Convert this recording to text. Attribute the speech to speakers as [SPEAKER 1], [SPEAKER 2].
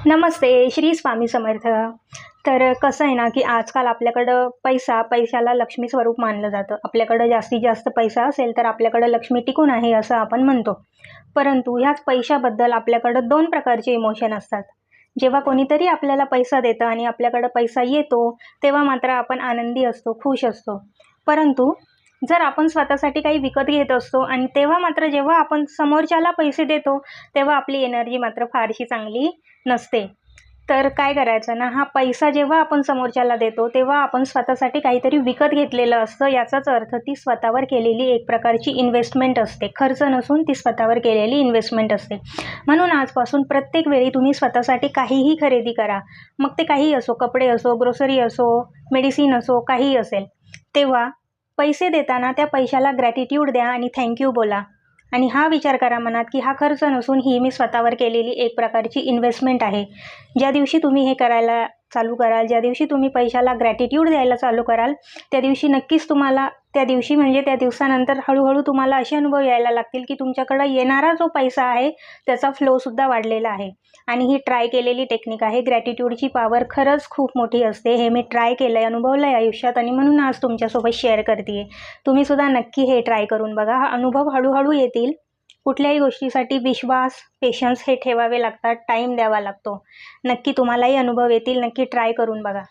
[SPEAKER 1] नमस्ते, श्री स्वामी समर्थ. तर कसं आहे ना, की आजकाल आपल्याकडं पैशाला लक्ष्मी स्वरूप मानलं जातं. आपल्याकडं जास्तीत जास्त पैसा असेल, तर आपल्याकडं लक्ष्मी टिकून आहे असं आपण म्हणतो. परंतु ह्याच पैशाबद्दल आपल्याकडं 2 प्रकारचे इमोशन असतात. जेव्हा कोणीतरी आपल्याला पैसा देतं आणि आपल्याकडं पैसा येतो, तेव्हा मात्र आपण आनंदी असतो, खुश असतो. परंतु जर आपण स्वतःसाठी काही विकत घेत असतो आणि तेव्हा मात्र जेव्हा आपण समोरच्याला पैसे देतो, तेव्हा आपली एनर्जी मात्र फारशी चांगली नसते. तर काय करायचं ना, हा पैसा जेव्हा आपण समोरच्याला देतो, तेव्हा आपण स्वतःसाठी काहीतरी विकत घेतलेलं असतं. याचाच अर्थ ती स्वतःवर केलेली एक प्रकारची इन्व्हेस्टमेंट असते. खर्च नसून ती स्वतःवर केलेली इन्व्हेस्टमेंट असते. म्हणून आजपासून प्रत्येक वेळी तुम्ही स्वतःसाठी काहीही खरेदी करा. मग ते काहीही असो, कपडे असो, ग्रोसरी असो, मेडिसिन असो, काहीही असेल. तेव्हा पैसे देताना त्या पैशाला ग्रॅटिट्यूड द्या आणि थँक बोला. आणि हा विचार करा मनात, की हा खर्च नसून ही मी स्वतःवर केलेली एक प्रकारची इन्व्हेस्टमेंट आहे. ज्या दिवशी तुम्ही हे करायला चालू कराल, ज्या दिवशी तुम्ही पैशाला ग्रॅटिट्यूड द्यायला चालू कराल, त्या दिवशी नक्कीच तुम्हाला त्या दिवशी म्हणजे त्या दिवसानंतर हळूहळू तुम्हाला असे अनुभव यायला लागतील, की तुमच्याकडं येणारा जो पैसा आहे, त्याचा फ्लोसुद्धा वाढलेला आहे. आणि ही ट्राय केलेली टेक्निक आहे. ग्रॅटिट्यूडची पॉवर खरंच खूप मोठी असते. हे मी ट्राय केलं आहे, अनुभवलं आहे आयुष्यात आणि म्हणून आज तुमच्यासोबत शेअर करते आहे. तुम्हीसुद्धा नक्की हे ट्राय करून बघा. हा अनुभव हळूहळू येतील. कुठल्याही गोष्टीसाठी विश्वास, पेशन्स हे ठेवावे लागतात, टाईम द्यावा लागतो. नक्की तुम्हालाही अनुभव येतील. नक्की ट्राय करून बघा.